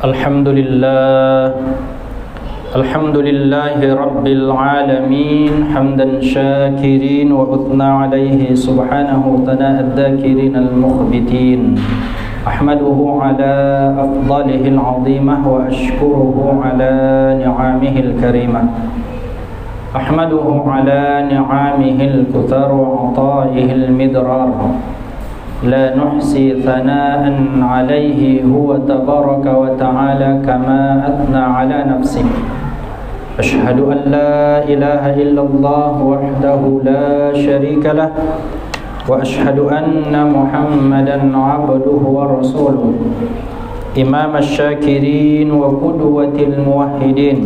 Alhamdulillah Rabbil Alamin Hamdan syakirin wa uthna alaihi subhanahu tana'ad dhakirin al-mukhbitin Ahmaduhu ala afdalihi al-azimah wa ashkuruhu ala ni'amihi al-karimah Ahmaduhu ala ni'amihi al-kuthar wa ata'ihi al-midrar لا نحصي ثناء عليه هو تبارك وتعالى كما أثنى على نفسه أشهد أن لا إله إلا الله وحده لا شريك له وأشهد أن محمدا عبده ورسوله إمام الشاكرين وقدوة الموحدين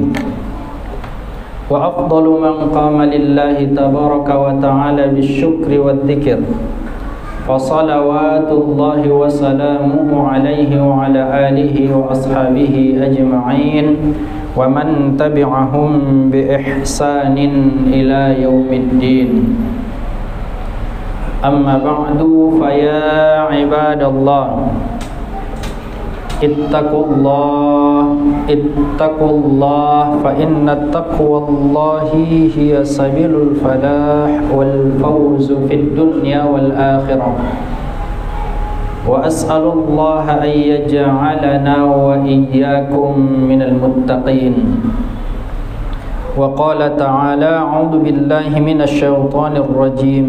وأفضل من قام لله تبارك وتعالى بالشكر والذكر فصلوات الله وسلامه عليه وعلى آله وأصحابه أجمعين ومن تبعهم بإحسان إلى يوم الدين أما بعد فيا عباد الله اتقوا الله فإن تقوى الله هي سبيل الفلاح والفوز في الدنيا والآخرة وأسأل الله أن يجعلنا وإياكم من المتقين وقال تعالى أعوذ بالله من الشيطان الرجيم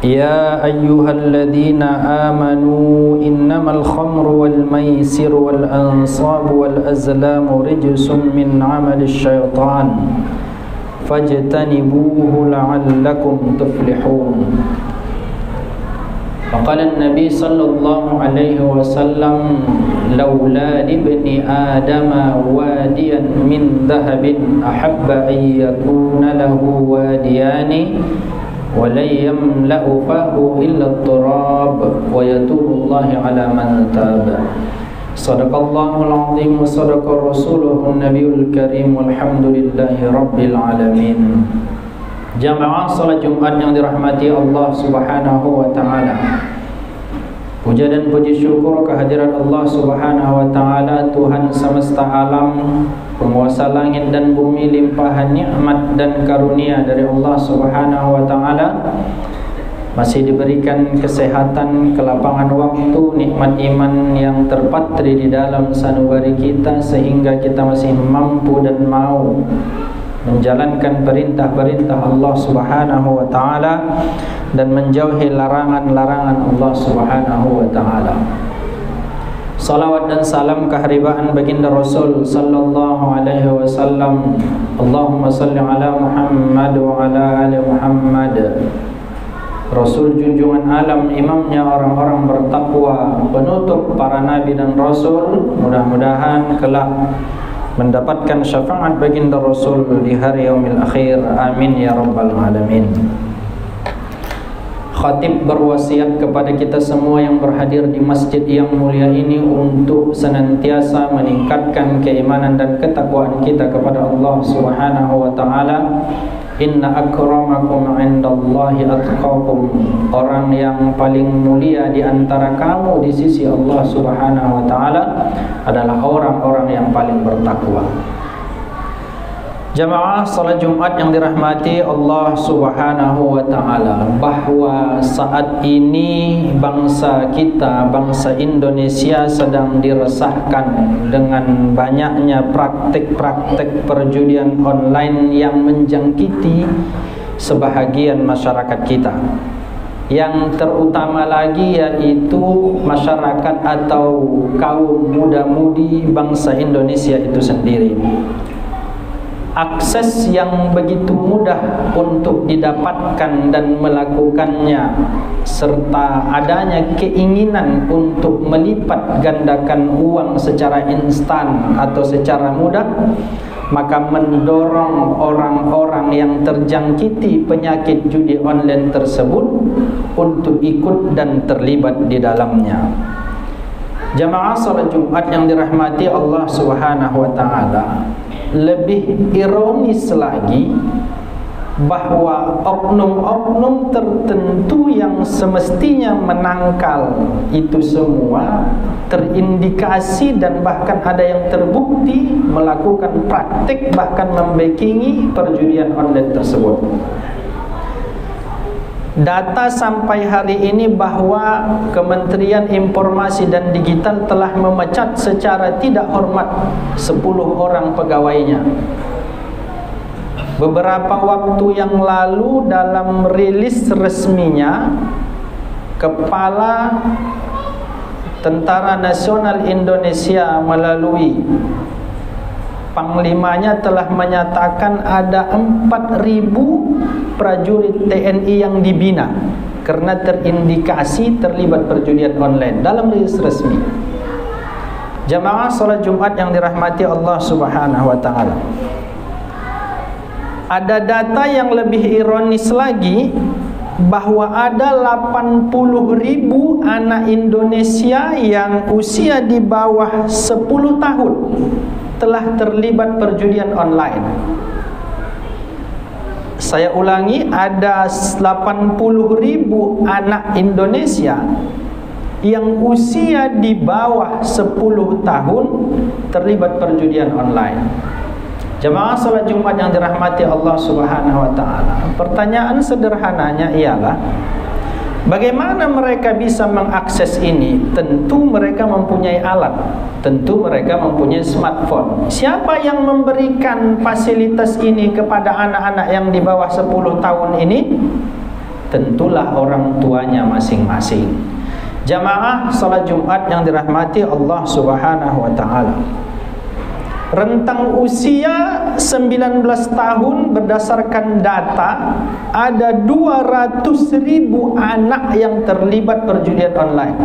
يا أيها الذين آمنوا إنما الخمر والميسر والأنصاب والأزلام رجس من عمل الشيطان فاجتنبوه لعلكم تفلحون وقال النبي صلى الله عليه وسلم لولا لابن آدم واديا من ذهب أحب أن يكون له واديان ولن يملأ فاه إلا التراب ويتوب الله على من تاب صدق الله العظيم وصدق رسوله النبي الكريم والحمد لله رب العالمين. Jamaah salat Jumat yang dirahmati Allah Subhanahu wa taala. Puja dan puji syukur kehadirat Allah Subhanahu wa taala, Tuhan semesta alam, penguasa langit dan bumi, limpahan nikmat dan karunia dari Allah Subhanahu wa taala. Masih diberikan kesehatan, kelapangan waktu, nikmat iman yang terpatri di dalam sanubari kita sehingga kita masih mampu dan mau menjalankan perintah-perintah Allah Subhanahu wa taala dan menjauhi larangan-larangan Allah Subhanahu wa taala. Salawat dan salam keharibaan baginda Rasul sallallahu alaihi wasallam. Allahumma salli ala Muhammad wa ala ali Muhammad. Rasul junjungan alam, imamnya orang-orang bertakwa, penutup para nabi dan rasul, mudah-mudahan kelak mendapatkan syafaat baginda Rasul di hari yaumil akhir. Amin ya rabbal alamin. Khatib berwasiat kepada kita semua yang berhadir di masjid yang mulia ini untuk senantiasa meningkatkan keimanan dan ketakwaan kita kepada Allah Subhanahu wa taala. Inna akramakum indallahi atqakum. Orang yang paling mulia di antara kamu di sisi Allah Subhanahu wa taala adalah orang-orang yang paling bertakwa. Jamaah salat Jumat yang dirahmati Allah Subhanahu wa taala, bahwa saat ini bangsa kita, bangsa Indonesia sedang diresahkan dengan banyaknya praktik-praktik perjudian online yang menjangkiti sebahagian masyarakat kita. Yang terutama lagi yaitu masyarakat atau kaum muda-mudi bangsa Indonesia itu sendiri. Akses yang begitu mudah untuk didapatkan dan melakukannya, serta adanya keinginan untuk melipat gandakan uang secara instan atau secara mudah, maka mendorong orang-orang yang terjangkiti penyakit judi online tersebut untuk ikut dan terlibat di dalamnya. Jamaah salat Jumat yang dirahmati Allah Subhanahu wa taala, lebih ironis lagi bahwa oknum-oknum tertentu yang semestinya menangkal itu semua terindikasi dan bahkan ada yang terbukti melakukan praktik bahkan membackingi perjudian online tersebut. Data sampai hari ini bahwa Kementerian Informasi dan Digital telah memecat secara tidak hormat 10 orang pegawainya. Beberapa waktu yang lalu dalam rilis resminya, Kepala Tentara Nasional Indonesia melalui Panglimanya telah menyatakan ada 4.000 prajurit TNI yang dibina karena terindikasi terlibat perjudian online dalam rilis resmi. Jamaah salat Jumat yang dirahmati Allah Subhanahu wa taala. Ada data yang lebih ironis lagi bahwa ada 80.000 anak Indonesia yang usia di bawah 10 tahun telah terlibat perjudian online. Saya ulangi, ada 80.000 anak Indonesia yang usia di bawah 10 tahun terlibat perjudian online. Jemaah salat Jumat yang dirahmati Allah Subhanahu wa taala. Pertanyaan sederhananya ialah, bagaimana mereka bisa mengakses ini? Tentu mereka mempunyai alat, tentu mereka mempunyai smartphone. Siapa yang memberikan fasilitas ini kepada anak-anak yang di bawah 10 tahun ini? Tentulah orang tuanya masing-masing. Jamaah salat Jumat yang dirahmati Allah Subhanahu wa taala. Rentang usia 19 tahun berdasarkan data ada 200.000 anak yang terlibat perjudian online.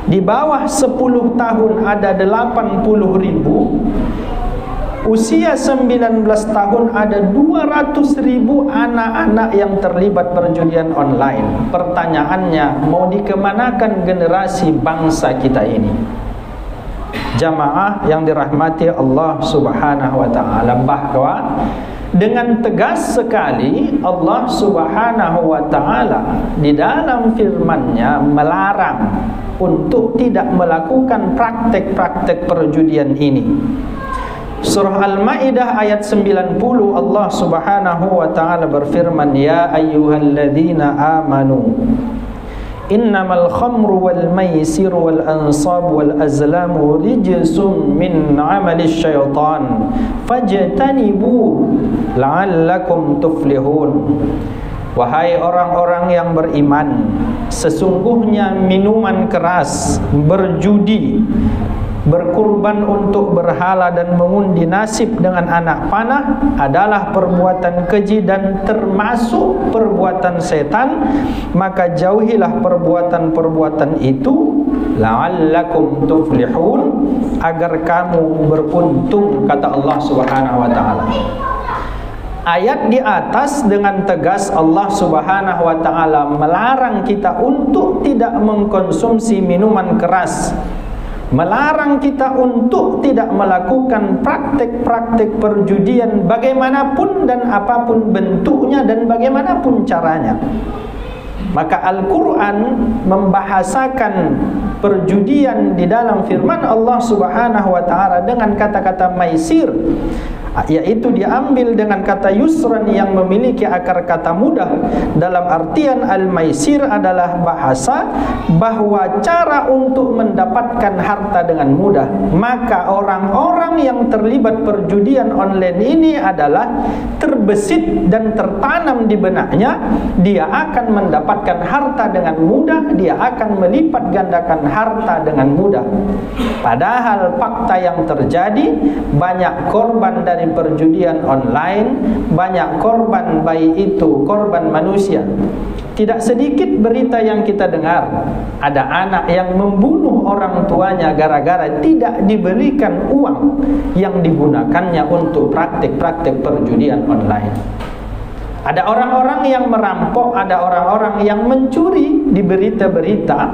Di bawah 10 tahun ada 80.000. Usia 19 tahun ada 200.000 anak-anak yang terlibat perjudian online. Pertanyaannya, mau dikemanakan generasi bangsa kita ini? Jamaah yang dirahmati Allah Subhanahu wa taala, bahwa dengan tegas sekali Allah Subhanahu wa taala di dalam firman-Nya melarang untuk tidak melakukan praktek-praktek perjudian ini. Surah Al-Maidah ayat 90, Allah Subhanahu wa taala berfirman, ya ayyuhalladzina amanu innamal khamru wal maisir wal ansab wal azlamu rijsum min amali syaitan fajtanibu la'allakum tuflihun. Wahai orang-orang yang beriman, sesungguhnya minuman keras, berjudi, berkurban untuk berhala dan mengundi nasib dengan anak panah adalah perbuatan keji dan termasuk perbuatan setan, maka jauhilah perbuatan-perbuatan itu la'allakum tuflihun, agar kamu beruntung, kata Allah Subhanahu wa taala. Ayat di atas dengan tegas Allah Subhanahu wa taala melarang kita untuk tidak mengkonsumsi minuman keras, melarang kita untuk tidak melakukan praktek-praktek perjudian bagaimanapun dan apapun bentuknya dan bagaimanapun caranya. Maka Al-Quran membahasakan perjudian di dalam firman Allah Subhanahu wa ta'ala dengan kata-kata maisir, yaitu diambil dengan kata yusran yang memiliki akar kata mudah. Dalam artian al-maisir adalah bahasa bahwa cara untuk mendapatkan harta dengan mudah. Maka orang-orang yang terlibat perjudian online ini adalah terbesit dan tertanam di benaknya, dia akan mendapatkan harta dengan mudah, dia akan melipat gandakan harta dengan mudah. Padahal fakta yang terjadi, banyak korban dari perjudian online, banyak korban, baik itu korban manusia. Tidak sedikit berita yang kita dengar, ada anak yang membunuh orang tuanya gara-gara tidak diberikan uang yang digunakannya untuk praktik-praktik perjudian online. Ada orang-orang yang merampok, ada orang-orang yang mencuri di berita-berita.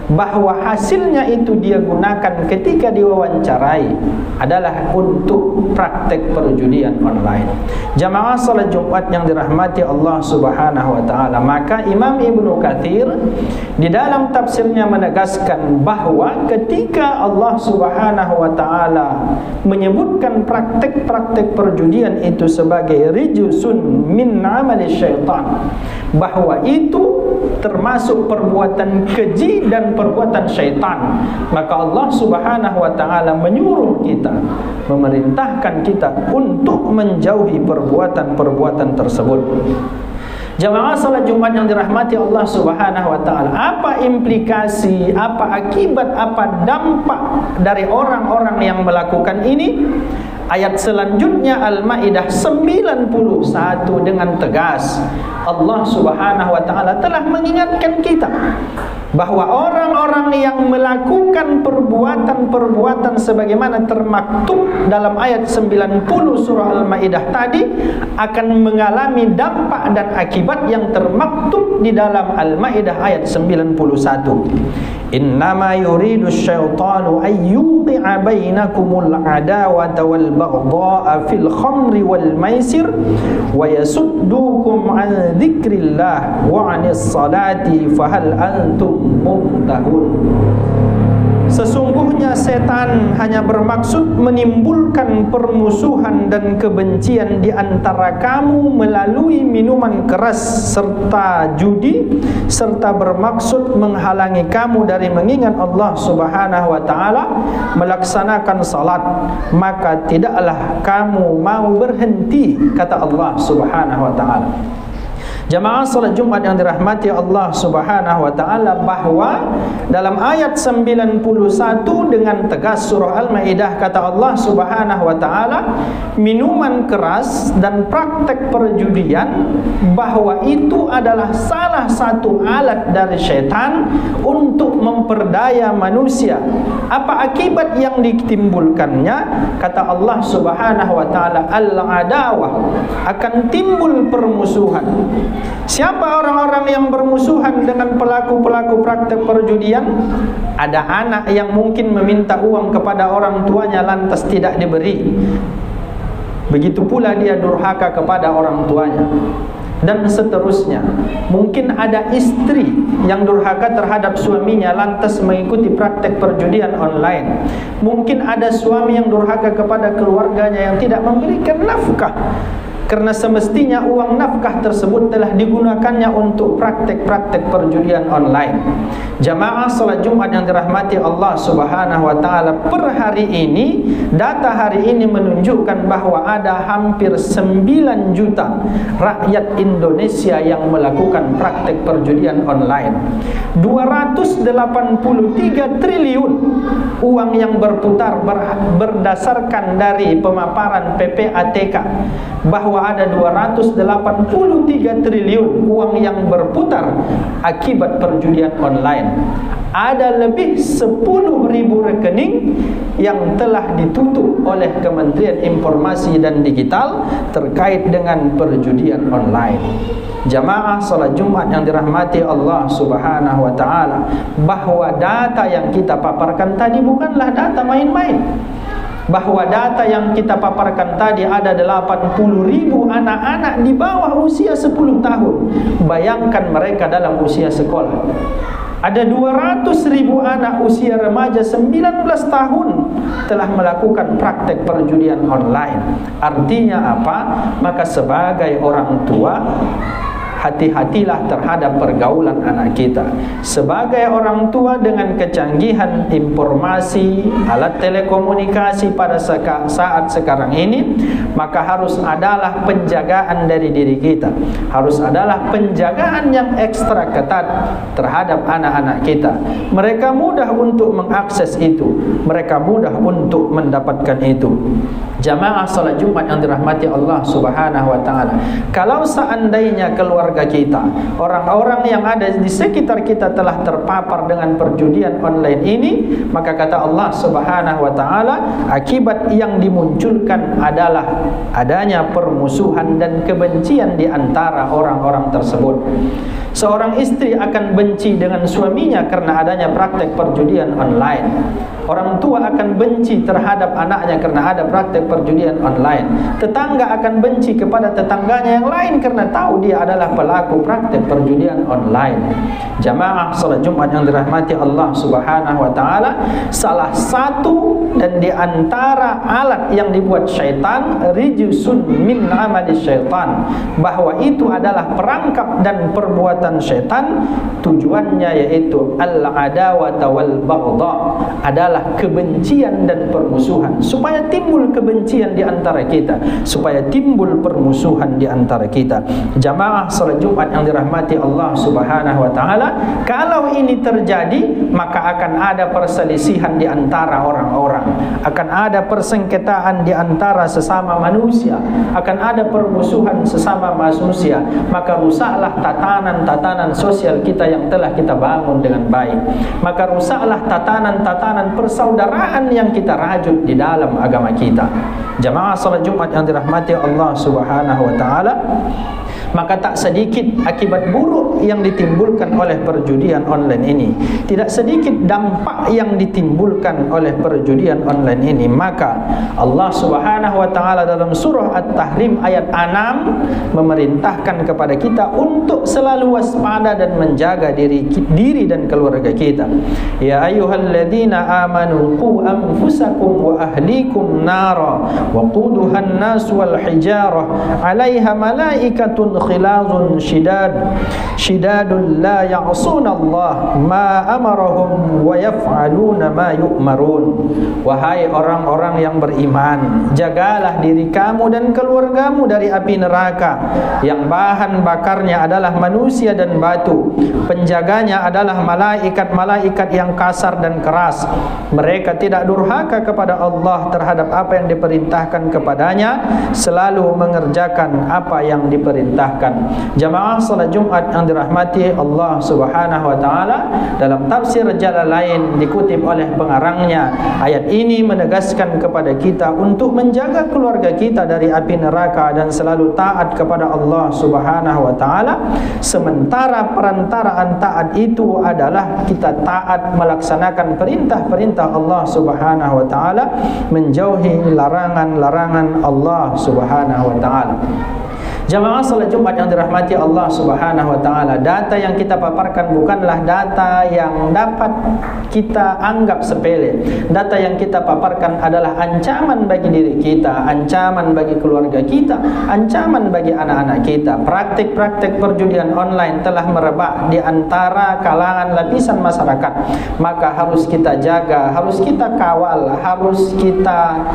bahwa hasilnya itu dia gunakan ketika diwawancarai adalah untuk praktek perjudian online. Jamaah salat Jumat yang dirahmati Allah Subhanahu wa taala, maka Imam Ibnu Katsir di dalam tafsirnya menegaskan bahwa ketika Allah Subhanahu wa taala menyebutkan praktek-praktek perjudian itu sebagai rijsun min amali syaitan, bahwa itu termasuk perbuatan keji dan perbuatan syaitan, maka Allah Subhanahu wa taala menyuruh kita, memerintahkan kita untuk menjauhi perbuatan-perbuatan tersebut. Jamaah salat Jumat yang dirahmati Allah Subhanahu wa taala, apa implikasi, apa akibat, apa dampak dari orang-orang yang melakukan ini? Ayat selanjutnya Al-Maidah 91 dengan tegas Allah Subhanahu wa taala telah mengingatkan kita bahwa orang-orang yang melakukan perbuatan-perbuatan sebagaimana termaktub dalam ayat 90 surah Al-Maidah tadi akan mengalami dampak dan akibat yang termaktub di dalam Al-Maidah ayat 91. Innama yuridu syaitanu ayyuqi'a bainakumul adawata wal baghdha'a fil khamri wal maisir wa yasuddukum an dzikrillah wa 'anis salati fahal antum muntahun. Sesungguhnya setan hanya bermaksud menimbulkan permusuhan dan kebencian di antara kamu melalui minuman keras serta judi, serta bermaksud menghalangi kamu dari mengingat Allah Subhanahu wa taala, melaksanakan salat, maka tidaklah kamu mau berhenti, kata Allah Subhanahu wa taala. Jamaah salat Jumat yang dirahmati Allah Subhanahu wa taala, bahwa dalam ayat 91 dengan tegas surah Al-Maidah kata Allah Subhanahu wa taala, minuman keras dan praktek perjudian bahwa itu adalah salah satu alat dari syaitan untuk memperdaya manusia. Apa akibat yang ditimbulkannya? Kata Allah Subhanahu wa taala, al-adawah, akan timbul permusuhan. Siapa orang-orang yang bermusuhan dengan pelaku-pelaku praktek perjudian? Ada anak yang mungkin meminta uang kepada orang tuanya lantas tidak diberi. Begitu pula dia durhaka kepada orang tuanya. Dan seterusnya. Mungkin ada istri yang durhaka terhadap suaminya lantas mengikuti praktek perjudian online. Mungkin ada suami yang durhaka kepada keluarganya yang tidak memberikan nafkah, karena semestinya uang nafkah tersebut telah digunakannya untuk praktek-praktek perjudian online. Jamaah salat Jumat yang dirahmati Allah Subhanahu wa taala, per hari ini, data hari ini menunjukkan bahwa ada hampir 9 juta rakyat Indonesia yang melakukan praktek perjudian online. 283 triliun uang yang berputar berdasarkan dari pemaparan PPATK, bahwa ada 283 triliun uang yang berputar akibat perjudian online. Ada lebih 10.000 rekening yang telah ditutup oleh Kementerian Informasi dan Digital terkait dengan perjudian online. Jamaah salat Jumat yang dirahmati Allah Subhanahu wa taala, bahwa data yang kita paparkan tadi bukanlah data main-main. Bahwa data yang kita paparkan tadi ada 80.000 anak-anak di bawah usia 10 tahun. Bayangkan mereka dalam usia sekolah. Ada 200.000 anak usia remaja 19 tahun telah melakukan praktek perjudian online. Artinya apa? Maka sebagai orang tua, hati-hatilah terhadap pergaulan anak kita. Sebagai orang tua dengan kecanggihan informasi, alat telekomunikasi pada saat sekarang ini, maka harus adalah penjagaan dari diri kita. Harus adalah penjagaan yang ekstra ketat terhadap anak-anak kita. Mereka mudah untuk mengakses itu. Mereka mudah untuk mendapatkan itu. Jamaah salat Jumat yang dirahmati Allah Subhanahu wa taala, kalau seandainya keluarga keluarga kita. Orang-orang yang ada di sekitar kita telah terpapar dengan perjudian online ini, maka kata Allah Subhanahu wa taala, akibat yang dimunculkan adalah adanya permusuhan dan kebencian di antara orang-orang tersebut. Seorang istri akan benci dengan suaminya karena adanya praktek perjudian online. Orang tua akan benci terhadap anaknya karena ada praktek perjudian online. Tetangga akan benci kepada tetangganya yang lain karena tahu dia adalah pelaku praktek perjudian online. Jamaah salat Jumat yang dirahmati Allah Subhanahu wa taala, salah satu dan di antara alat yang dibuat syaitan, rijsun min amali syaitan, bahwa itu adalah perangkap dan perbuatan syaitan. Tujuannya yaitu al-adawata wal baghdha, adalah kebencian dan permusuhan, supaya timbul kebencian di antara kita, supaya timbul permusuhan di antara kita. Jamaah salat Jumat yang dirahmati Allah Subhanahu wa taala, kalau ini terjadi maka akan ada perselisihan di antara orang-orang, akan ada persengketaan di antara sesama manusia, akan ada permusuhan sesama manusia. Maka rusaklah tatanan-tatanan sosial kita yang telah kita bangun dengan baik. Maka rusaklah tatanan-tatanan persaudaraan yang kita rajut di dalam agama kita. Jamaah salat Jumat yang dirahmati Allah Subhanahu wa taala, maka tak sedikit akibat buruk yang ditimbulkan oleh perjudian online ini, tidak sedikit dampak yang ditimbulkan oleh perjudian online ini. Maka Allah Subhanahu wa taala dalam surah At-Tahrim ayat 6 memerintahkan kepada kita untuk selalu waspada dan menjaga diri dan keluarga kita. Ya ayyuhalladzina amanu qu anfusakum wa ahlikum nara wa quduhan nas wal hijarah 'alaiha malaikatun khilazun shidadun la ya'suna Allah ma amarahum wa yaf'aluna ma yu'marun. Wahai orang-orang yang beriman, jagalah diri kamu dan keluargamu dari api neraka yang bahan bakarnya adalah manusia dan batu. Penjaganya adalah malaikat-malaikat yang kasar dan keras. Mereka tidak durhaka kepada Allah terhadap apa yang diperintahkan kepadanya, selalu mengerjakan apa yang diperintahkan. Jamaah salat Jumat yang dirahmati Allah Subhanahu wa taala, dalam tafsir Jalalain dikutip oleh pengarangnya, ayat ini menegaskan kepada kita untuk menjaga keluarga kita dari api neraka dan selalu taat kepada Allah Subhanahu wa taala. Sementara perantaraan taat itu adalah kita taat melaksanakan perintah-perintah Allah Subhanahu wa taala, menjauhi larangan-larangan Allah Subhanahu wa taala. Jamaah salat Jumat yang dirahmati Allah Subhanahu wa taala, data yang kita paparkan bukanlah data yang dapat kita anggap sepele. Data yang kita paparkan adalah ancaman bagi diri kita, ancaman bagi keluarga kita, ancaman bagi anak-anak kita. Praktik-praktik perjudian online telah merebak di antara kalangan lapisan masyarakat. Maka harus kita jaga, harus kita kawal, harus kita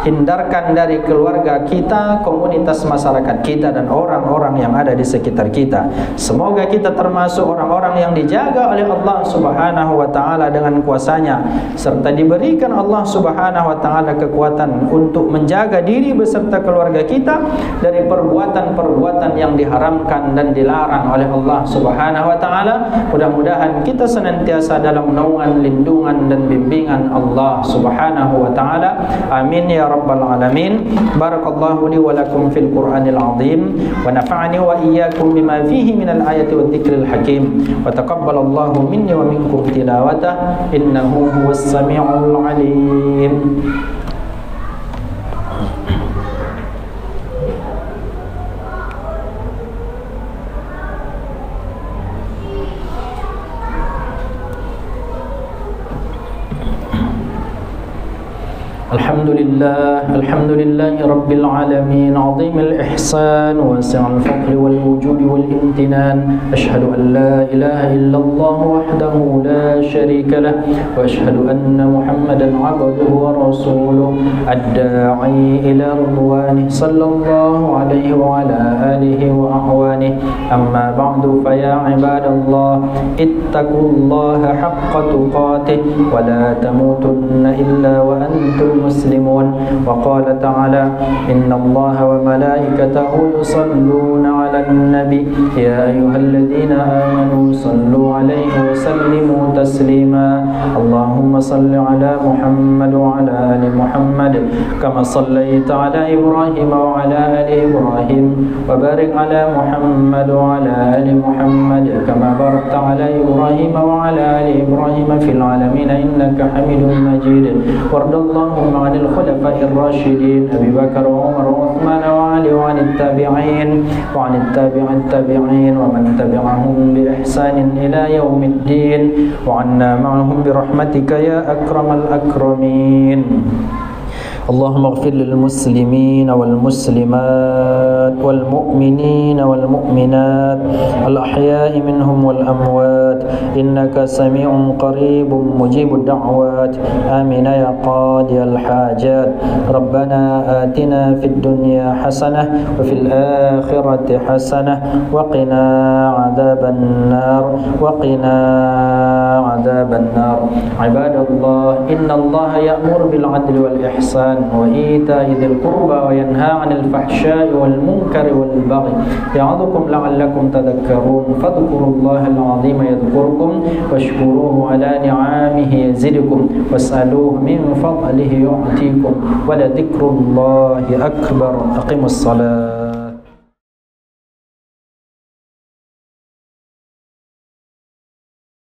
hindarkan dari keluarga kita, komunitas masyarakat kita, dan orang-orang yang ada di sekitar kita. Semoga kita termasuk orang-orang yang dijaga oleh Allah Subhanahu wa taala dengan kuasanya, serta diberikan Allah Subhanahu wa taala kekuatan untuk menjaga diri beserta keluarga kita dari perbuatan-perbuatan yang diharamkan dan dilarang oleh Allah Subhanahu wa taala. Mudah-mudahan kita senantiasa dalam naungan, lindungan dan bimbingan Allah Subhanahu wa taala. Amin ya rabbal alamin. Barakallahu li wa lakum fil Qur'anil azim, wa nafa'ani wa iyyakum bima fihi minal ayati wa dzikril hakim, wa taqabbalallahu minni wa minkum tilawatah, innahu huwas sami'ul alim. Alhamdulillah Rabbil alamin, azimil ihsan, wasi'al fadli wal wujudi wal imtinan. Ashhadu an la ilaha illallah wahdahu la syarika lah, wa ashhadu anna Muhammadan abduhu wa rasuluh, ad-da'i ila ridwanih, sallallahu alaihi wa ala alihi wa ahwanih. Amma ba'du, fa ya ibadallah, ittaqullaha haqqa tuqatih wa la tamutunna illa wa antum المسلمون. وقال تعالى: إن الله وملائكته يصلون على النبي يا أيها الذين آمنوا صلوا عليه وسلموا تسليما. اللهم صل على محمد وعلى آل محمد كما صليت على إبراهيم وعلى آل إبراهيم وبارك على محمد وعلى آل محمد كما باركت على إبراهيم وعلى آل إبراهيم في العالمين إنك حميد مجيد. وارض اللهم عن الخلفاء الراشدين أبي بكر وعمر وعثمان وعلي وعن التابعين وعن التابعين ومن تبعهم بإحسان إلى يوم الدين وعنا معهم برحمتك يا أكرم الأكرمين. اللهم اغفر للمسلمين والمسلمات والمؤمنين والمؤمنات الأحياء منهم والأموات إنك سميع قريب مجيب الدعوات. آمين يا قاضي الحاجات. ربنا آتنا في الدنيا حسنة وفي الآخرة حسنة وقنا عذاب النار عباد الله، إن الله يأمر بالعدل والإحسان وإيتاء ذي القربى وينهى عن الفحشاء والمنكر والبغي يعظكم لعلكم تذكرون. فاذكروا الله العظيم يذكركم واشكروه على نعمه يزدكم واسألوه من فضله يعطيكم ولذكر الله أكبر. أقيموا الصلاة.